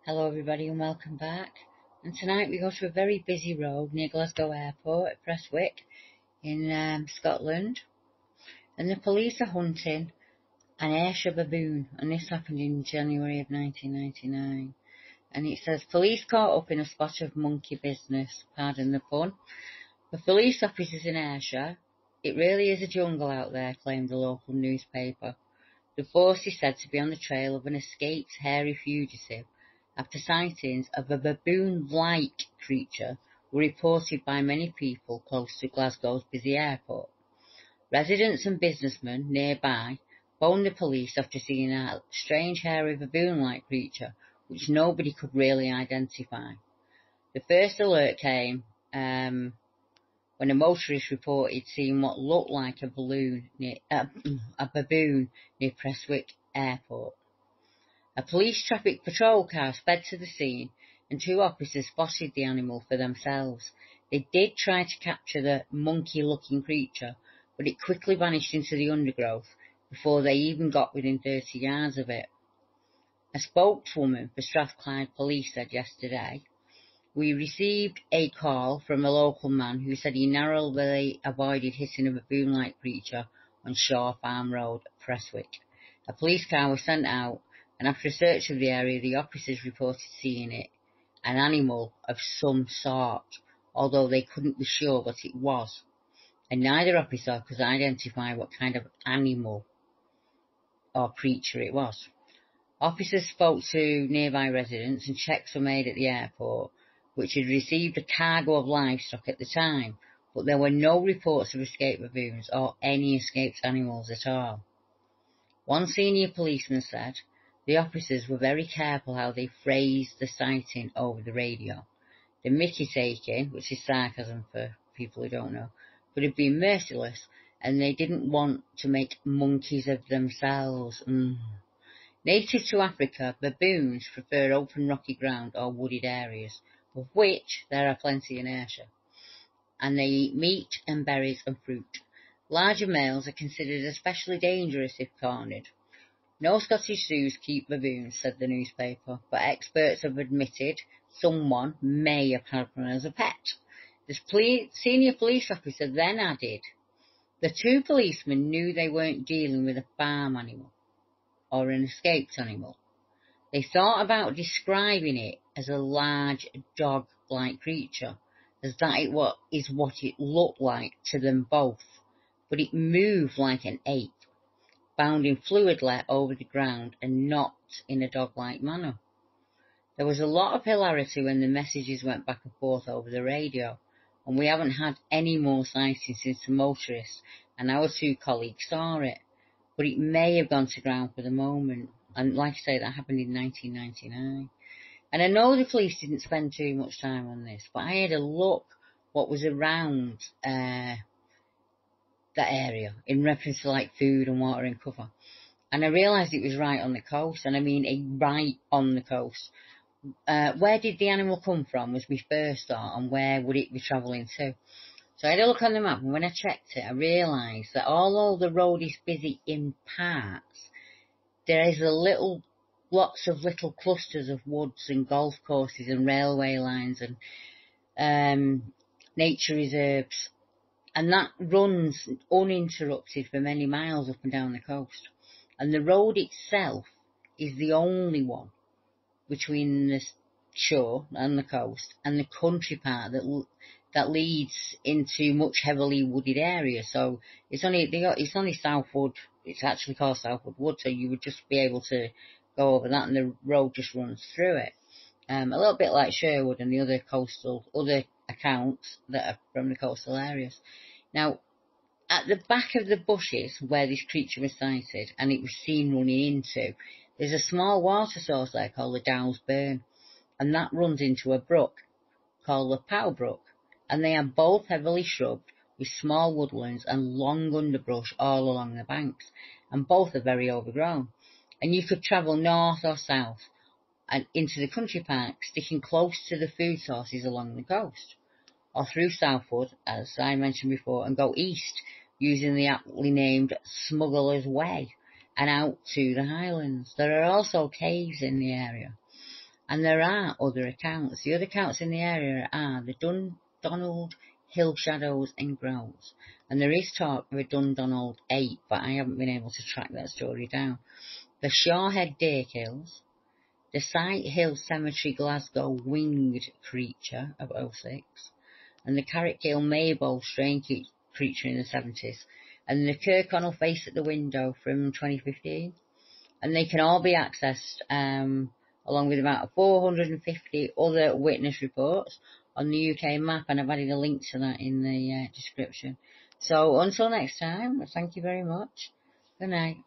Hello everybody and welcome back. And tonight we go to a very busy road near Glasgow Airport at Prestwick in Scotland. And the police are hunting an Ayrshire baboon, and this happened in January of 1999. And it says, police caught up in a spot of monkey business, pardon the pun. For police officers in Ayrshire, it really is a jungle out there, claimed the local newspaper. The force is said to be on the trail of an escaped hairy fugitive after sightings of a baboon-like creature were reported by many people close to Glasgow's busy airport. Residents and businessmen nearby phoned the police after seeing a strange hairy baboon-like creature which nobody could really identify. The first alert came when a motorist reported seeing what looked like a baboon near Prestwick Airport. A police traffic patrol car sped to the scene, and two officers spotted the animal for themselves. They did try to capture the monkey-looking creature, but it quickly vanished into the undergrowth before they even got within 30 yards of it. A spokeswoman for Strathclyde Police said yesterday, "We received a call from a local man who said he narrowly avoided hitting a baboon-like creature on Shaw Farm Road, Prestwick. A police car was sent out, and after a search of the area, the officers reported seeing it, an animal of some sort, although they couldn't be sure what it was. And neither officer could identify what kind of animal or creature it was." Officers spoke to nearby residents and checks were made at the airport, which had received a cargo of livestock at the time, but there were no reports of escaped baboons or any escaped animals at all. One senior policeman said the officers were very careful how they phrased the sighting over the radio. The mickey taking, which is sarcasm for people who don't know, would have been merciless, and they didn't want to make monkeys of themselves. Native to Africa, baboons prefer open rocky ground or wooded areas, of which there are plenty in Ayrshire, and they eat meat and berries and fruit. Larger males are considered especially dangerous if cornered. No Scottish zoos keep baboons, said the newspaper, but experts have admitted someone may have had one as a pet. The senior police officer then added, the two policemen knew they weren't dealing with a farm animal or an escaped animal. They thought about describing it as a large dog-like creature, as that is what it looked like to them both, but it moved like an ape, bounding fluidly over the ground and not in a dog-like manner. There was a lot of hilarity when the messages went back and forth over the radio, and we haven't had any more sightings since the motorist and our two colleagues saw it, but it may have gone to ground for the moment. And like I say, that happened in 1999. And I know the police didn't spend too much time on this, but I had a look what was around that area in reference to like food and water and cover. And I realised it was right on the coast, and I mean right on the coast. Where did the animal come from was my first thought, and where would it be travelling to? So I had a look on the map, and when I checked it, I realised that although the road is busy in parts, there is lots of little clusters of woods and golf courses and railway lines and nature reserves, and that runs uninterrupted for many miles up and down the coast. And the road itself is the only one between the shore and the coast and the country part that leads into much heavily wooded area. So it's only Southwood. It's actually called Southwood Wood, so you would just be able to go over that, and the road just runs through it. A little bit like Sherwood and the other accounts that are from the coastal areas. Now, at the back of the bushes where this creature was sighted and it was seen running into, there's a small water source there called the Dow's Burn, and that runs into a brook called the Pow Brook, and they are both heavily shrubbed with small woodlands and long underbrush all along the banks, and both are very overgrown. And you could travel north or south and into the country park, sticking close to the food sources along the coast, or through Southwood, as I mentioned before, and go east using the aptly named Smuggler's Way and out to the Highlands. There are also caves in the area. And there are other accounts. The other accounts in the area are the Dundonald Hill Shadows and Growls. And there is talk of a Dundonald 8, but I haven't been able to track that story down. The Shorehead Day Kills, the Sight Hill Cemetery Glasgow Winged Creature of '06, and the Carrickgill Maybole Strange Creature in the '70s, and the Kirkconnell Face at the Window from 2015. And they can all be accessed along with about 450 other witness reports on the UK map, and I've added a link to that in the description. So until next time, thank you very much. Good night.